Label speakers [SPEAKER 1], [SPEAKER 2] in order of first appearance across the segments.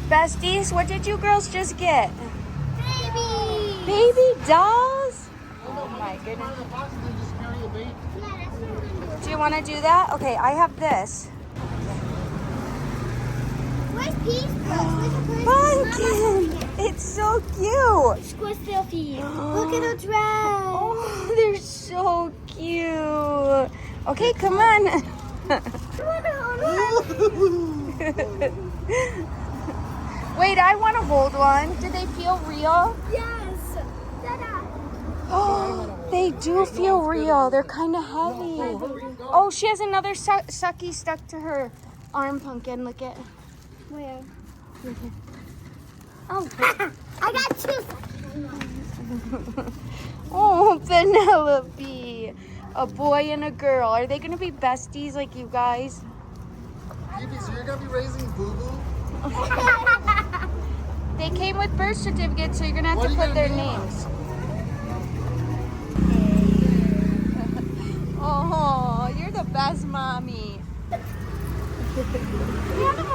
[SPEAKER 1] Besties, what did you girls just get?
[SPEAKER 2] Baby!
[SPEAKER 1] Baby dolls? Oh my goodness. Do you want to do that? Okay, I have this.
[SPEAKER 2] Where's Peace?
[SPEAKER 1] Pumpkin! It's so cute.
[SPEAKER 2] Squishy. Look at her dress.
[SPEAKER 1] Oh, they're so cute. Okay, come on. Wait, I want to hold one. Do they feel real?
[SPEAKER 2] Yes. Dada.
[SPEAKER 1] Oh, they do feel real. They're kind of heavy. Oh, she has another sucky stuck to her arm, Pumpkin. Look at.
[SPEAKER 2] Where?
[SPEAKER 1] Oh,
[SPEAKER 2] I got two.
[SPEAKER 1] oh, Penelope. A boy and a girl. Are they going to be besties like you guys?
[SPEAKER 3] Baby, so you're going to be raising Boo-Boo?
[SPEAKER 1] They came with birth certificates, so you're going to have to put their names. Oh, you're the best mommy.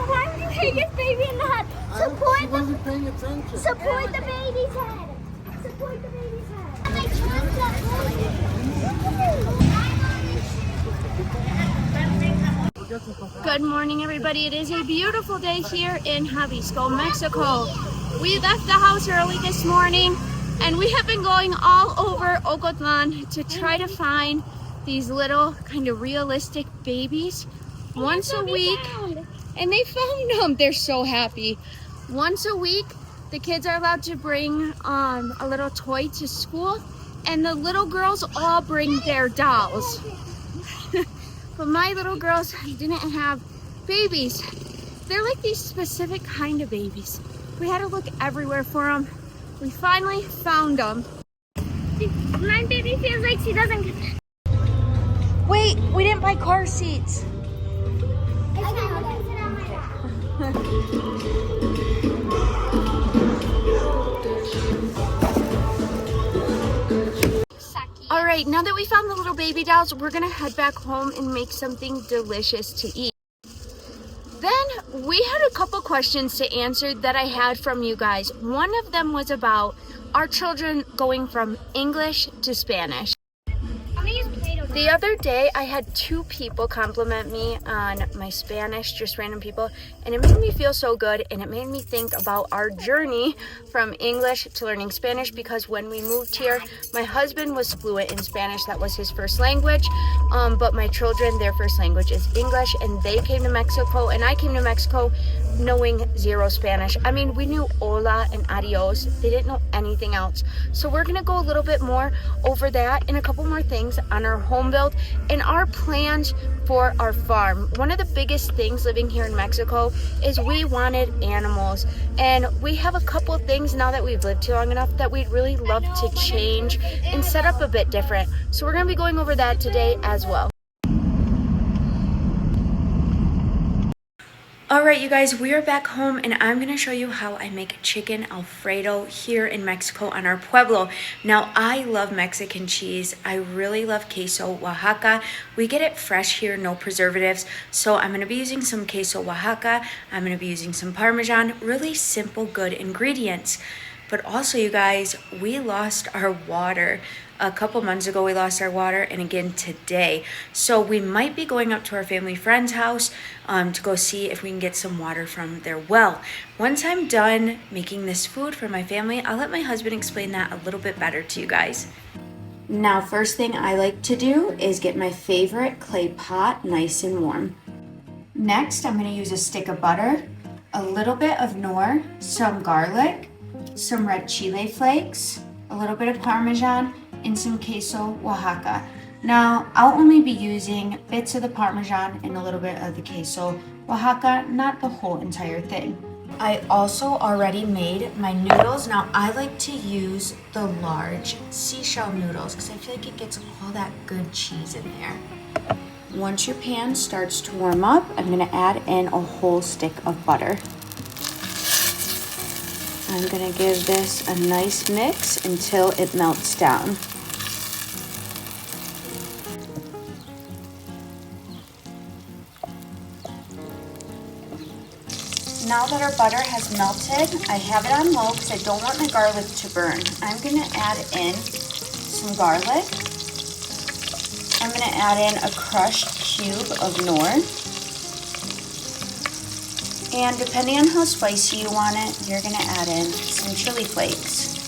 [SPEAKER 2] Why would you hit this baby in the head?
[SPEAKER 3] She wasn't paying attention.
[SPEAKER 2] Support the baby's head. Support the baby's head. My
[SPEAKER 1] Good morning, everybody. It is a beautiful day here in Jalisco, Mexico. We left the house early this morning, and we have been going all over Ocotlan to try to find these little kind of realistic babies once a week. And they found them. They're so happy. Once a week, the kids are allowed to bring a little toy to school, and the little girls all bring their dolls. But my little girls didn't have babies. They're like these specific kind of babies. We had to look everywhere for them. We finally found them.
[SPEAKER 2] My baby feels like she doesn't.
[SPEAKER 1] Wait, we didn't buy car seats. All right, now that we found the little baby dolls, we're gonna head back home and make something delicious to eat. Then we had a couple questions to answer that I had from you guys. One of them was about our children going from English to Spanish. The other day, I had 2 people compliment me on my Spanish, just random people, and it made me feel so good, and it made me think about our journey from English to learning Spanish, because when we moved here, my husband was fluent in Spanish. That was his first language, but my children, their first language is English, and they came to Mexico, and I came to Mexico knowing 0 Spanish. I mean, we knew hola and adios. They didn't know anything else. So we're gonna go a little bit more over that and a couple more things on our home build and our plans for our farm. One of the biggest things living here in Mexico is we wanted animals, and we have a couple of things now that we've lived here long enough that we'd really love to change and set up a bit different. So we're gonna be going over that today as well. All right, you guys, we are back home, and I'm gonna show you how I make chicken Alfredo here in Mexico on our pueblo. Now, I love Mexican cheese. I really love queso Oaxaca. We get it fresh here, no preservatives. So I'm gonna be using some queso Oaxaca. I'm gonna be using some Parmesan, really simple, good ingredients. But also, you guys, we lost our water. A couple months ago, we lost our water, and again today. So we might be going up to our family friend's house to go see if we can get some water from their well. Once I'm done making this food for my family, I'll let my husband explain that a little bit better to you guys. Now, first thing I like to do is get my favorite clay pot nice and warm. Next, I'm gonna use a stick of butter, a little bit of nor, some garlic, some red chile flakes, a little bit of Parmesan, and some queso Oaxaca. Now, I'll only be using bits of the Parmesan and a little bit of the queso Oaxaca, not the whole entire thing. I also already made my noodles. Now, I like to use the large seashell noodles because I feel like it gets all that good cheese in there. Once your pan starts to warm up, I'm gonna add in a whole stick of butter. I'm gonna give this a nice mix until it melts down. Now that our butter has melted, I have it on low because I don't want my garlic to burn. I'm gonna add in some garlic. I'm gonna add in a crushed cube of Knorr. And depending on how spicy you want it, you're gonna add in some chili flakes.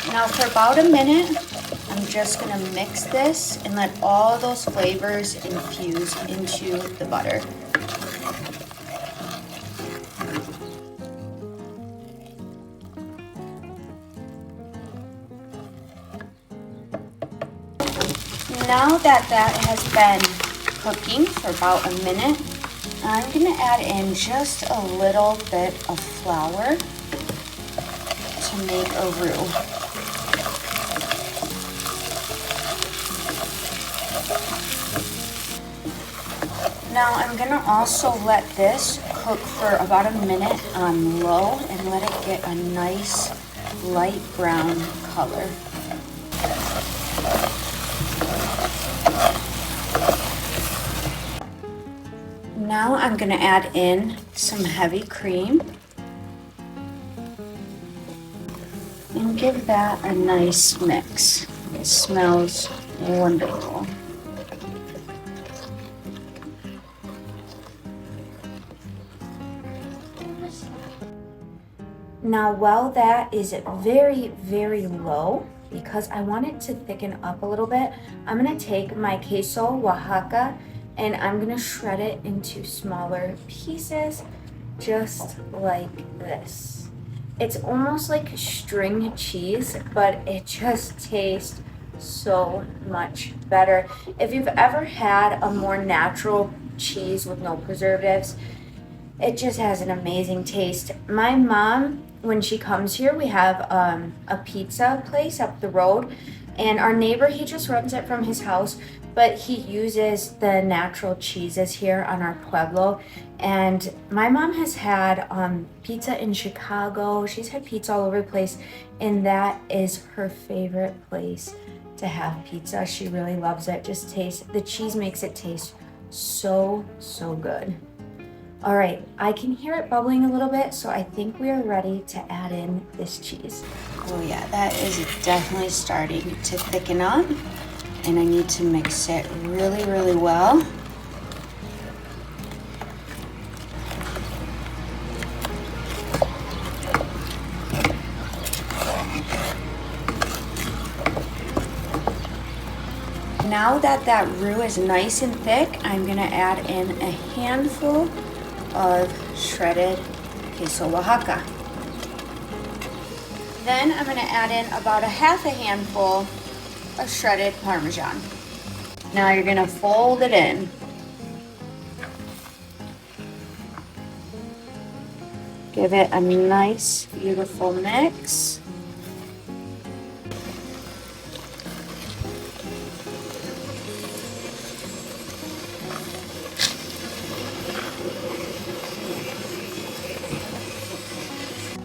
[SPEAKER 1] Now for about a minute, I'm just gonna mix this and let all those flavors infuse into the butter. Now that has been cooking for about a minute, I'm gonna add in just a little bit of flour to make a roux. Now I'm gonna also let this cook for about a minute on low and let it get a nice light brown color. Now I'm gonna add in some heavy cream and give that a nice mix. It smells wonderful. Now while that is very, very low, because I want it to thicken up a little bit, I'm gonna take my queso Oaxaca and I'm gonna shred it into smaller pieces, just like this. It's almost like string cheese, but it just tastes so much better. If you've ever had a more natural cheese with no preservatives, it just has an amazing taste. My mom, when she comes here, we have a pizza place up the road, and our neighbor, he just runs it from his house, but he uses the natural cheeses here on our pueblo. And my mom has had pizza in Chicago. She's had pizza all over the place, and that is her favorite place to have pizza. She really loves it. Just the cheese makes it taste so, so good. All right, I can hear it bubbling a little bit, so I think we are ready to add in this cheese. Oh yeah, that is definitely starting to thicken up, and I need to mix it really, really well. Now that roux is nice and thick, I'm gonna add in a handful of shredded queso Oaxaca. Then I'm gonna add in about a half a handful of shredded Parmesan. Now you're gonna fold it in. Give it a nice, beautiful mix.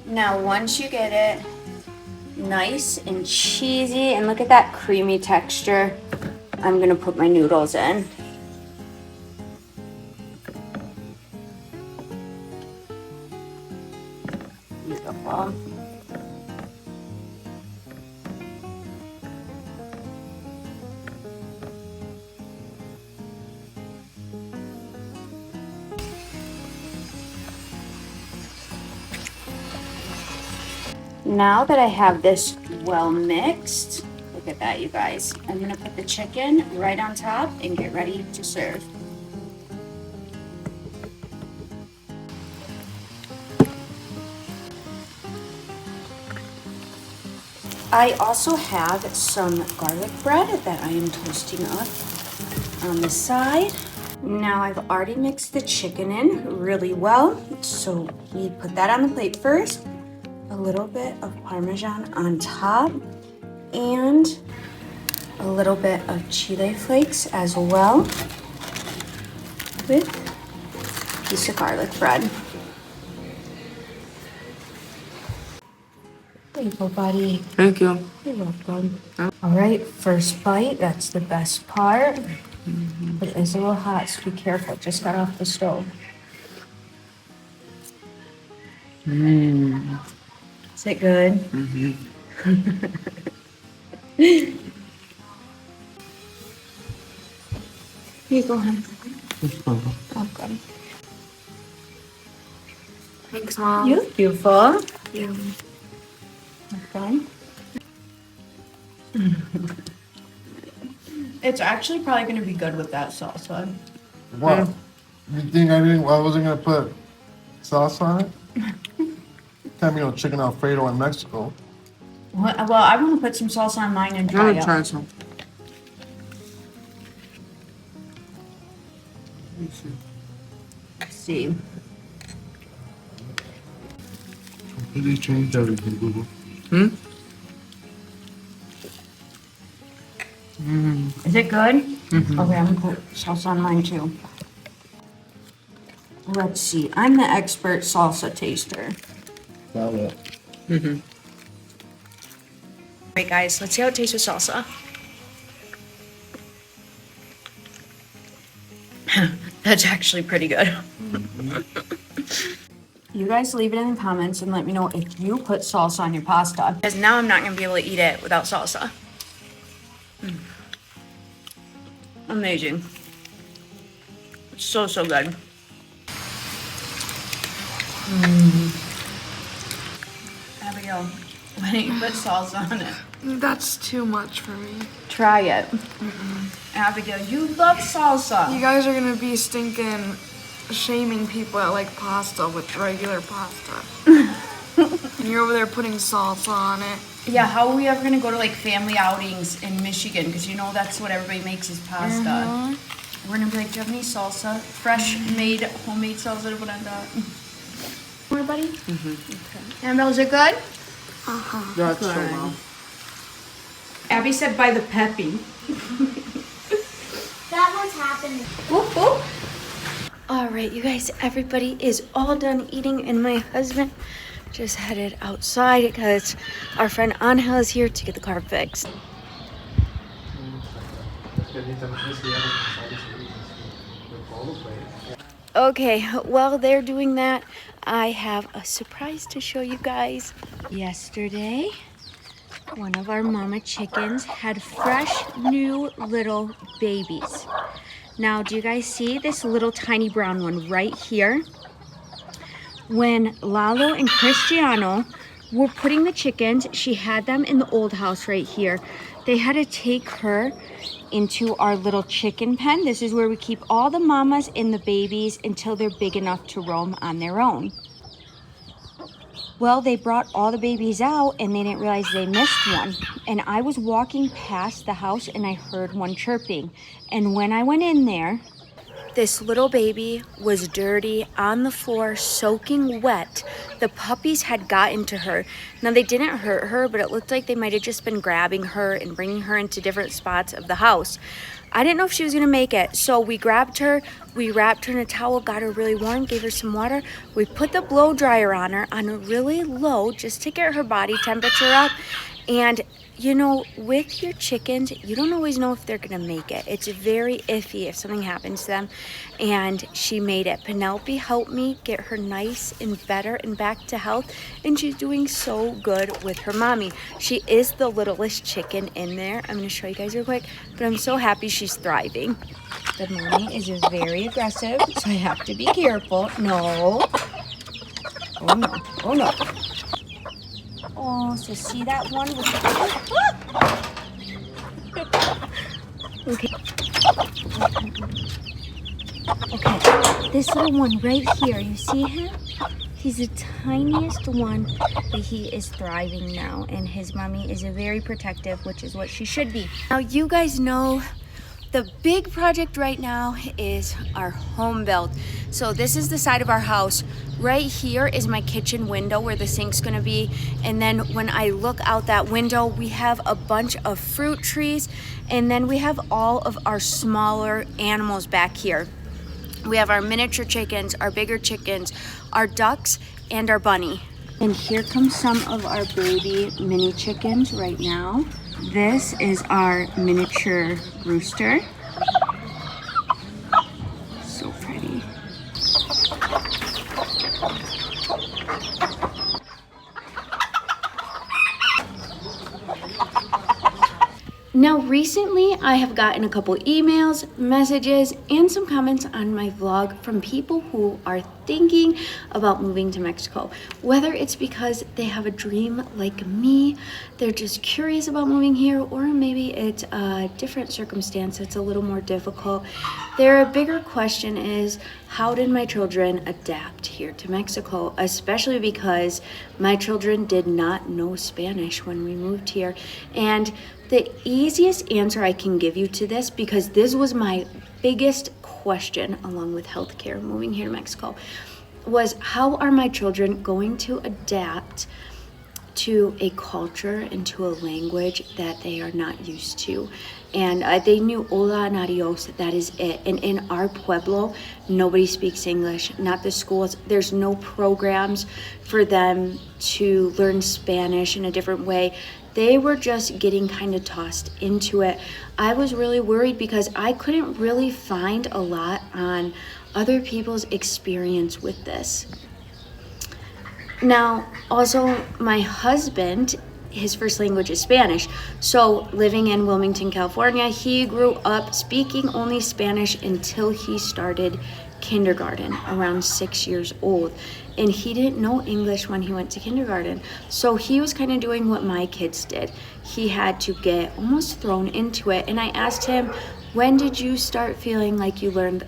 [SPEAKER 1] Now once you get it nice and cheesy, and look at that creamy texture, I'm gonna put my noodles in. Beautiful. Now that I have this well mixed, look at that, you guys. I'm gonna put the chicken right on top and get ready to serve. I also have some garlic bread that I am toasting up on the side. Now I've already mixed the chicken in really well, so we put that on the plate first. A little bit of Parmesan on top and a little bit of chili flakes as well with a piece of garlic bread. There you go, buddy.
[SPEAKER 4] Thank you.
[SPEAKER 1] You're welcome. All right, first bite, that's the best part. It is a little hot, so be careful. Just got off the stove. Mmm. Is it good?
[SPEAKER 3] Mm-hmm.
[SPEAKER 1] Here you go, hon. Welcome.
[SPEAKER 2] Thanks, Mom.
[SPEAKER 1] You're beautiful.
[SPEAKER 2] Yeah.
[SPEAKER 1] Okay. It's actually probably going to be good with that salsa.
[SPEAKER 3] What? You think I wasn't gonna put sauce on it? Tell me, chicken Alfredo in Mexico.
[SPEAKER 1] Well, I want to put some salsa on mine and try it.
[SPEAKER 3] some.
[SPEAKER 1] Let's see.
[SPEAKER 3] Completely changed everything, Google.
[SPEAKER 1] Is it good? Okay, I'm going to put salsa on mine too. Let's see. I'm the expert salsa taster.
[SPEAKER 3] Got it.
[SPEAKER 1] Alright guys, let's see how it tastes with salsa. That's actually pretty good. You guys leave it in the comments and let me know if you put salsa on your pasta. Because now I'm not going to be able to eat it without salsa. Amazing. So good. Abigail, why don't you put salsa on it?
[SPEAKER 4] That's too much for me.
[SPEAKER 1] Try it. Abigail, you love salsa.
[SPEAKER 4] You guys are gonna be stinking shaming people that like pasta with regular pasta. And you're over there putting salsa on it.
[SPEAKER 1] Yeah, how are we ever gonna go to like family outings in Michigan? Because you know that's what everybody makes is pasta. We're gonna be like, do you have any salsa? Fresh made, homemade salsa to put on top. More, buddy? Okay. Annabelle, is it good?
[SPEAKER 3] That's so well.
[SPEAKER 1] Abby said by the peppy.
[SPEAKER 2] That one's happening.
[SPEAKER 1] Whoop, whoop. All right, you guys, everybody is all done eating, and my husband just headed outside because our friend Angel is here to get the car fixed. Okay, while they're doing that, I have a surprise to show you guys. Yesterday, one of our mama chickens had fresh new little babies. Now, do you guys see this little tiny brown one right here? When Lalo and Cristiano were putting the chickens, she had them in the old house right here. They had to take her into our little chicken pen. This is where we keep all the mamas and the babies until they're big enough to roam on their own. Well, they brought all the babies out and they didn't realize they missed one. And I was walking past the house and I heard one chirping. And when I went in there, this little baby was dirty on the floor, soaking wet. The puppies had gotten to her. Now, they didn't hurt her, but it looked like they might have just been grabbing her and bringing her into different spots of the house. I didn't know if she was gonna make it, so we grabbed her, we wrapped her in a towel, got her really warm, gave her some water. We put the blow dryer on her on a really low, just to get her body temperature up. And you know, with your chickens, you don't always know if they're gonna make it. It's very iffy if something happens to them. And she made it. Penelope helped me get her nice and better and back to health. And she's doing so good with her mommy. She is the littlest chicken in there. I'm gonna show you guys real quick, but I'm so happy she's thriving. The mommy is very aggressive, so I have to be careful. No. Oh no, oh no. Oh, so see that one with Okay. Okay, this little one right here, you see him? He's the tiniest one, but he is thriving now, and his mommy is very protective, which is what she should be. Now, you guys know the big project right now is our home build. So this is the side of our house. Right here is my kitchen window where the sink's gonna be. And then when I look out that window, we have a bunch of fruit trees. And then we have all of our smaller animals back here. We have our miniature chickens, our bigger chickens, our ducks, and our bunny. And here comes some of our baby mini chickens right now. This is our miniature rooster. So pretty. Now, recently, I have gotten a couple emails, messages, and some comments on my vlog from people who are thinking about moving to Mexico. Whether it's because they have a dream like me, they're just curious about moving here, or maybe it's a different circumstance that's a little more difficult. Their bigger question is, how did my children adapt here to Mexico? Especially because my children did not know Spanish when we moved here. And the easiest answer I can give you to this, because this was my biggest question along with healthcare moving here to Mexico, was how are my children going to adapt to a culture and to a language that they are not used to? And they knew hola and adios, that is it. And in our pueblo, nobody speaks English, not the schools. There's no programs for them to learn Spanish in a different way. They were just getting kind of tossed into it. I was really worried because I couldn't really find a lot on other people's experience with this. Now, also, my husband, his first language is Spanish. So living in Wilmington, California, he grew up speaking only Spanish until he started kindergarten, around 6 years old. And he didn't know English when he went to kindergarten. So he was kind of doing what my kids did. He had to get almost thrown into it. And I asked him, when did you start feeling like you learned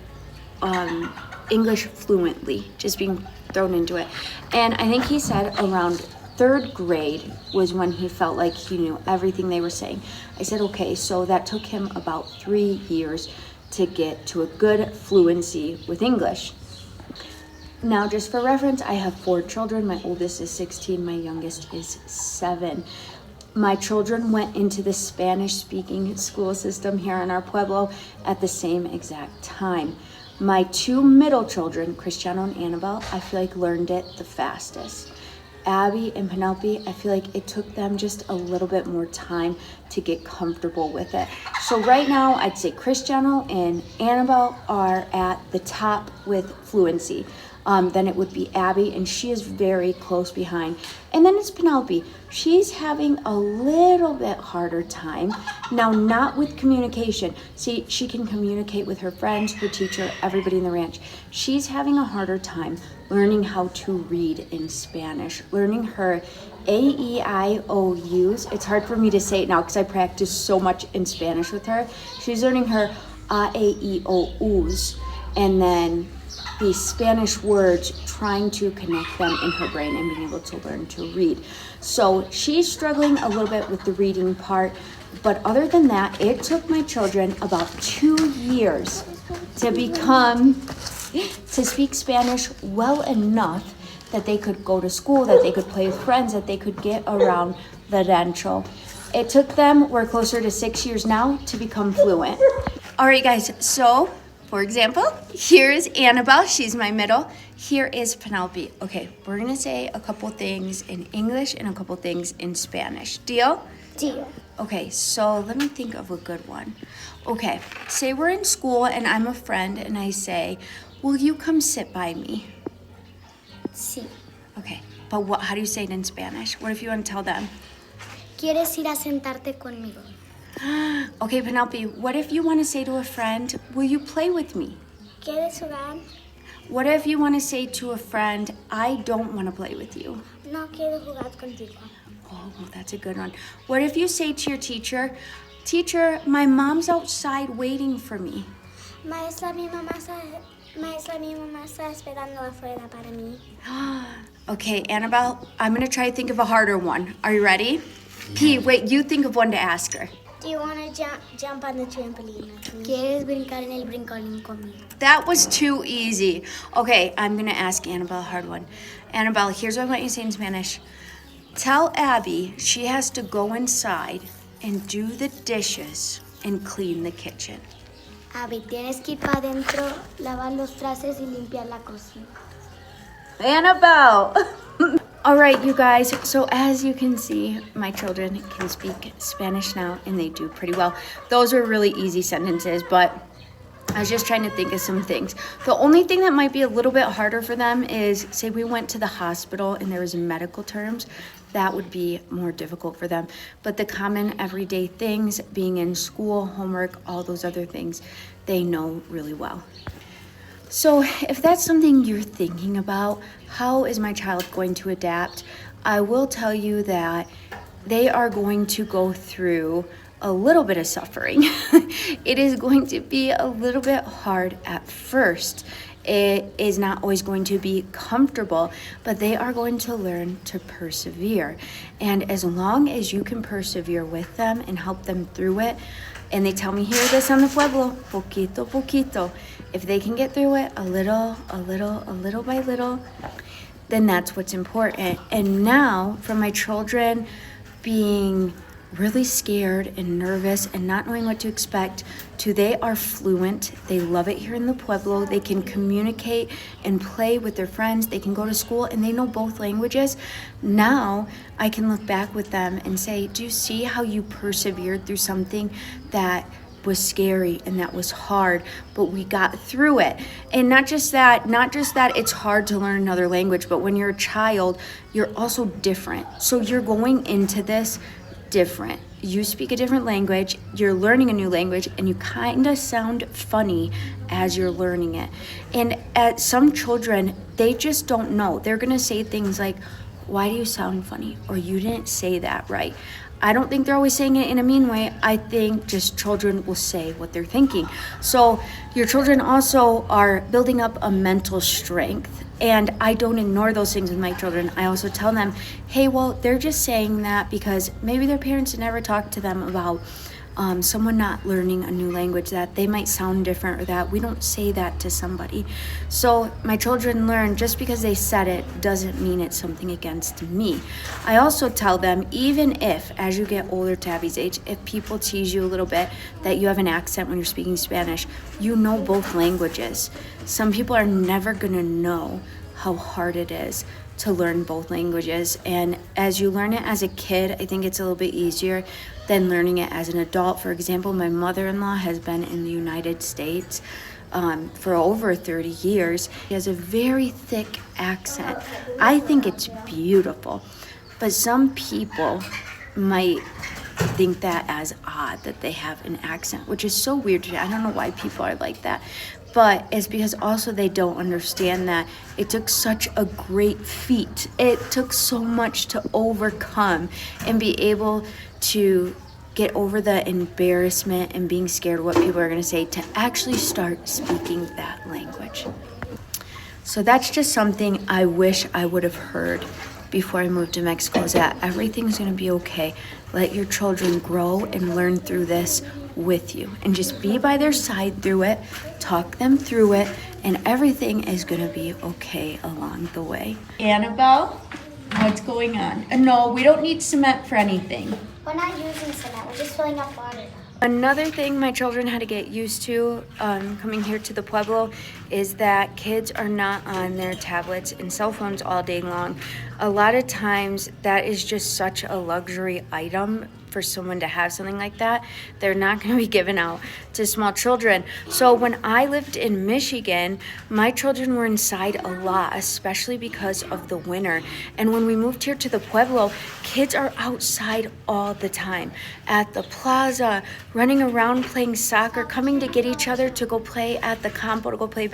[SPEAKER 1] English fluently, just being thrown into it? And I think he said around third grade was when he felt like he knew everything they were saying. I said, okay, so that took him about 3 years to get to a good fluency with English. Now, just for reference, I have 4 children. My oldest is 16, my youngest is 7. My children went into the Spanish-speaking school system here in our pueblo at the same exact time. My 2 middle children, Cristiano and Annabelle, I feel like learned it the fastest. Abby and Penelope, I feel like it took them just a little bit more time to get comfortable with it. So right now, I'd say Cristiano and Annabelle are at the top with fluency. Then it would be Abby, and she is very close behind. And then it's Penelope. She's having a little bit harder time. Now, not with communication. See, she can communicate with her friends, her teacher, everybody in the ranch. She's having a harder time learning how to read in Spanish, learning her A-E-I-O-U's. It's hard for me to say it now because I practice so much in Spanish with her. She's learning her A-E-I-O-U's, and then the Spanish words, trying to connect them in her brain and being able to learn to read. So she's struggling a little bit with the reading part, but other than that, it took my children about 2 years to speak Spanish well enough that they could go to school, that they could play with friends, that they could get around the rancho. It took them, we're closer to 6 years now, to become fluent. All right, guys, so for example, here is Annabelle, she's my middle. Here is Penelope. Okay, we're gonna say a couple things in English and a couple things in Spanish. Deal?
[SPEAKER 2] Deal.
[SPEAKER 1] Okay, so let me think of a good one. Okay, say we're in school and I'm a friend and I say, will you come sit by me?
[SPEAKER 2] Sí.
[SPEAKER 1] Okay, but how do you say it in Spanish? What if you want to tell them?
[SPEAKER 2] ¿Quieres ir a sentarte conmigo?
[SPEAKER 1] Okay, Penelope, what if you want to say to a friend, will you play with me?
[SPEAKER 2] ¿Quieres jugar?
[SPEAKER 1] What if you want to say to a friend, I don't want to play with you?
[SPEAKER 2] No quiero jugar contigo.
[SPEAKER 1] Oh, that's a good one. What if you say to your teacher, teacher, my mom's outside waiting for me?
[SPEAKER 2] Maestra, mi mamá está esperando afuera para mí.
[SPEAKER 1] Okay, Annabelle, I'm going to try to think of a harder one. Are you ready? P, wait, you think of one to ask her.
[SPEAKER 2] Do you want to jump on the trampoline with me? ¿Quieres brincar en el brincolín conmigo?
[SPEAKER 1] That was too easy. Okay, I'm going to ask Annabelle a hard one. Annabelle, here's what I want you to say in Spanish. Tell Abby she has to go inside and do the dishes and clean the kitchen.
[SPEAKER 2] Abby, tienes que ir para adentro, lavar los trastes y limpiar la cocina.
[SPEAKER 1] Annabelle! All right, you guys, so as you can see, my children can speak Spanish now, and they do pretty well. Those are really easy sentences, but I was just trying to think of some things. The only thing that might be a little bit harder for them is, say we went to the hospital and there was medical terms that would be more difficult for them. But the common everyday things, being in school, homework, all those other things, they know really well. So if that's something you're thinking about, how is my child going to adapt? I will tell you that they are going to go through a little bit of suffering. It is going to be a little bit hard at first. It is not always going to be comfortable, but they are going to learn to persevere. And as long as you can persevere with them and help them through it, and they tell me here this on the Pueblo, poquito, poquito. If they can get through it a little by little, then that's what's important. And now, for my children being really scared and nervous and not knowing what to expect, to they are fluent. They love it here in the Pueblo. They can communicate and play with their friends. They can go to school and they know both languages. Now I can look back with them and say, do you see how you persevered through something that was scary and that was hard, but we got through it? And not just that it's hard to learn another language, but when you're a child, you're also different. So you're going into this different. You speak a different language, you're learning a new language, and you kind of sound funny as you're learning it. And at some children, they just don't know. They're gonna say things like, why do you sound funny? Or you didn't say that right. I don't think they're always saying it in a mean way. I think just children will say what they're thinking. So your children also are building up a mental strength. And I don't ignore those things with my children. I also tell them, hey, well, they're just saying that because maybe their parents never talked to them about someone not learning a new language, that they might sound different, or that we don't say that to somebody. So my children learn just because they said it doesn't mean it's something against me. I also tell them, even if, as you get older to Abby's age, if people tease you a little bit that you have an accent when you're speaking Spanish, you know both languages. Some people are never gonna know how hard it is to learn both languages, and as you learn it as a kid, I think it's a little bit easier than learning it as an adult. For example, my mother-in-law has been in the United States for over 30 years. She has a very thick accent. I think it's beautiful, but some people might think that as odd that they have an accent, which is so weird to me. I don't know why people are like that. But it's because also they don't understand that it took such a great feat. It took so much to overcome and be able to get over the embarrassment and being scared of what people are going to say to actually start speaking that language. So that's just something I wish I would have heard before I moved to Mexico, is that everything's going to be okay. Let your children grow and learn through this with you, and just be by their side through it, talk them through it, and everything is going to be okay along the way. Annabelle, what's going on? No, we don't need cement for anything.
[SPEAKER 2] We're not using cement, we're just filling up water.
[SPEAKER 1] Another thing my children had to get used to coming here to the Pueblo is that kids are not on their tablets and cell phones all day long. A lot of times that is just such a luxury item for someone to have something like that. They're not going to be given out to small children. So when I lived in Michigan, my children were inside a lot, especially because of the winter. And when we moved here to the Pueblo, kids are outside all the time, at the plaza, running around playing soccer, coming to get each other to go play at the campo, to go play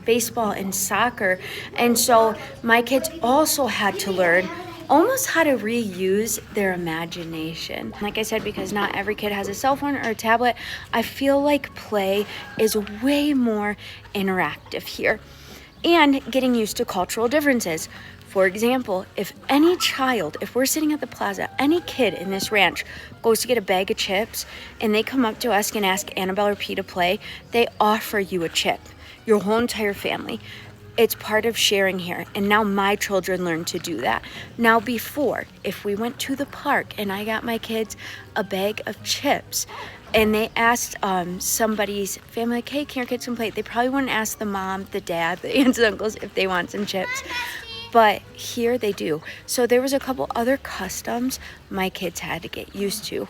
[SPEAKER 1] baseball and soccer. And so my kids also had to learn almost how to reuse their imagination. Like I said, because not every kid has a cell phone or a tablet, I feel like play is way more interactive here. And getting used to cultural differences. For example, if we're sitting at the plaza, any kid in this ranch goes to get a bag of chips and they come up to us and ask Annabelle or P to play, they offer you a chip, your whole entire family. It's part of sharing here, and now my children learn to do that. Now before, if we went to the park and I got my kids a bag of chips and they asked somebody's family, like, hey, can your kids come play? They probably wouldn't ask the mom, the dad, the aunts and uncles if they want some chips. But here they do. So there was a couple other customs my kids had to get used to.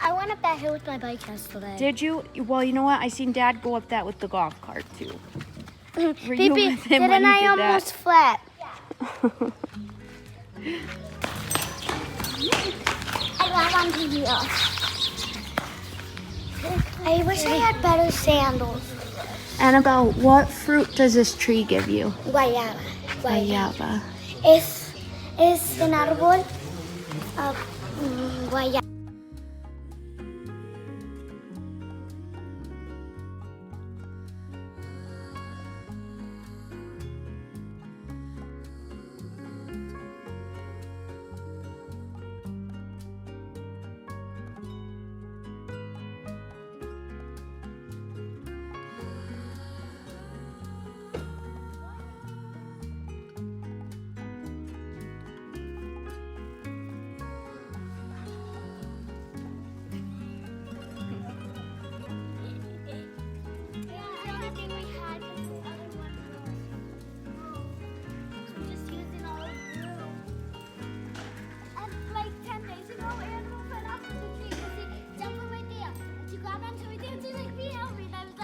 [SPEAKER 2] I went up that hill with my bike yesterday.
[SPEAKER 1] Did you? Well, you know what? I seen Dad go up that with the golf cart too. Were you
[SPEAKER 2] Baby,
[SPEAKER 1] with him when
[SPEAKER 2] didn't
[SPEAKER 1] he
[SPEAKER 2] I
[SPEAKER 1] did
[SPEAKER 2] almost flat? I want to heal. I wish I had better sandals.
[SPEAKER 1] Annabelle, what fruit does this tree give you?
[SPEAKER 2] Guayaba.
[SPEAKER 1] Guayaba.
[SPEAKER 2] Es un árbol guayaba.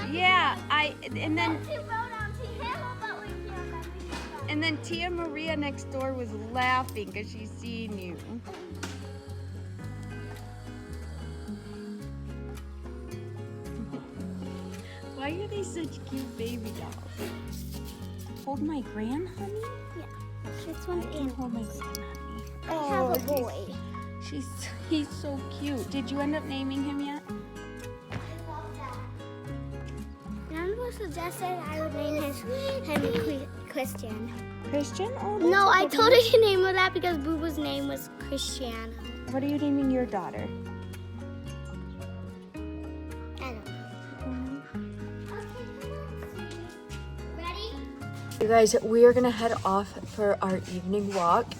[SPEAKER 1] Yeah, and then Tia Maria next door was laughing because she's seen you. Why are they such cute baby dolls? Hold my gran, honey?
[SPEAKER 2] Yeah. This one's
[SPEAKER 1] I can hold my gran, honey.
[SPEAKER 2] I have a boy.
[SPEAKER 1] He's so cute. Did you end up naming him yet?
[SPEAKER 2] Grandma suggested I would name him Christian.
[SPEAKER 1] Christian? Oh,
[SPEAKER 2] No, I
[SPEAKER 1] that's a
[SPEAKER 2] told
[SPEAKER 1] good
[SPEAKER 2] her to name her that because Boo Boo's name was Christiana.
[SPEAKER 1] name. What are you naming your daughter?
[SPEAKER 2] I don't know. Ready?
[SPEAKER 1] You guys, we are gonna head off for our evening walk.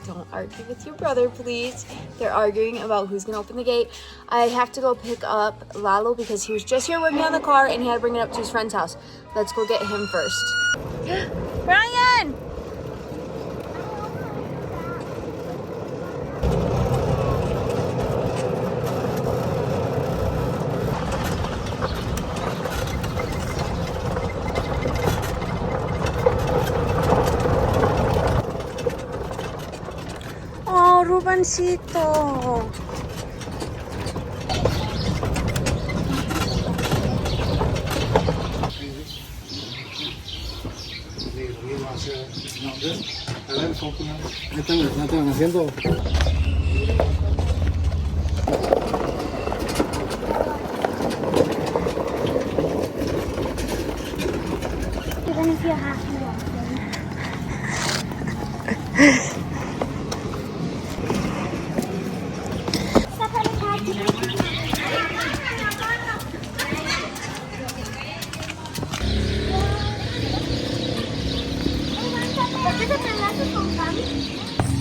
[SPEAKER 1] Don't argue with your brother, please. They're arguing about who's gonna open the gate. I have to go pick up Lalo because he was just here with me on the car and he had to bring it up to his friend's house. Let's go get him first. Brian! Oh, Rubencito.
[SPEAKER 3] ¿Qué están haciendo?
[SPEAKER 2] You're gonna feel happy.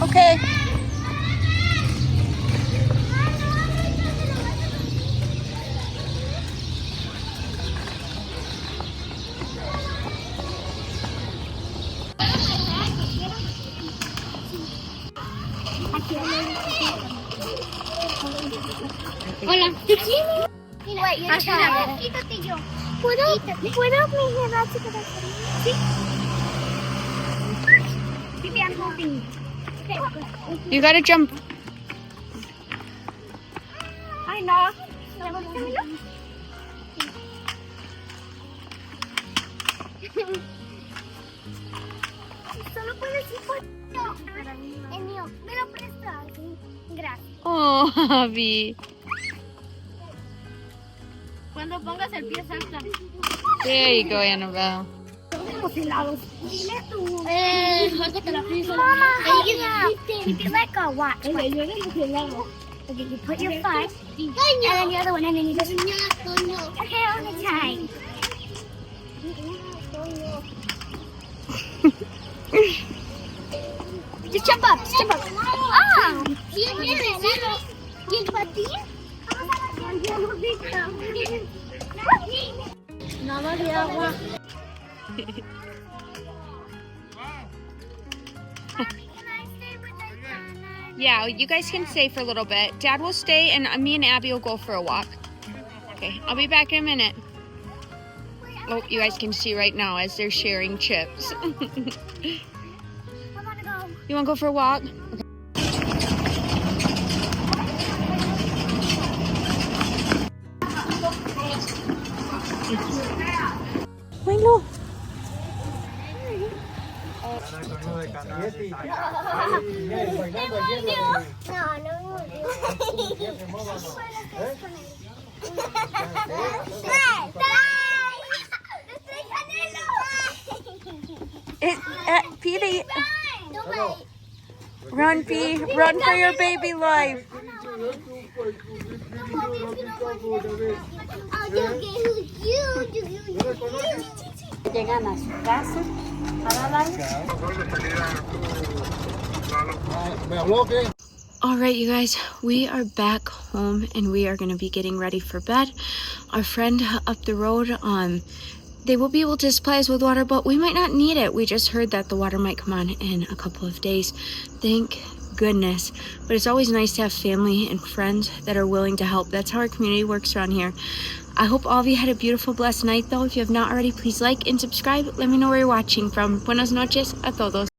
[SPEAKER 1] Okay.
[SPEAKER 2] Hola. Wait, you're trying. Quítate yo. ¿Puedo mi brazo para sí? Maybe I'm holding. Okay.
[SPEAKER 1] You gotta jump.
[SPEAKER 2] Ay, no. Solo puedes ir por el mío. ¿Me lo prestas? Gracias.
[SPEAKER 1] Oh, Javi.
[SPEAKER 2] Cuando pongas el pie salta.
[SPEAKER 1] There you go, Annabelle.
[SPEAKER 2] Dile tú. Algo te la piso. Mama, if you let go, watch. Okay, you put your foot, and then the other one, and then you just. Okay, on the side. Just jump up, just jump up. Ah! ¿Y el patín? Nada de agua.
[SPEAKER 1] Yeah, you guys can stay for a little bit. Dad will stay, and me and Abby will go for a walk. Okay, I'll be back in a minute. Oh, you guys can see right now as they're sharing chips.
[SPEAKER 2] I want to go.
[SPEAKER 1] You want to go for a walk? Milo. Petey, run, P. Run for your baby life.
[SPEAKER 2] Llegan a su casa para darle.
[SPEAKER 1] All right, you guys, we are back home and we are going to be getting ready for bed. Our friend up the road, they will be able to supply us with water, but we might not need it. We just heard that the water might come on in a couple of days. Thank goodness. But it's always nice to have family and friends that are willing to help. That's how our community works around here. I hope all of you had a beautiful, blessed night, though. If you have not already, please like and subscribe. Let me know where you're watching from. Buenas noches a todos.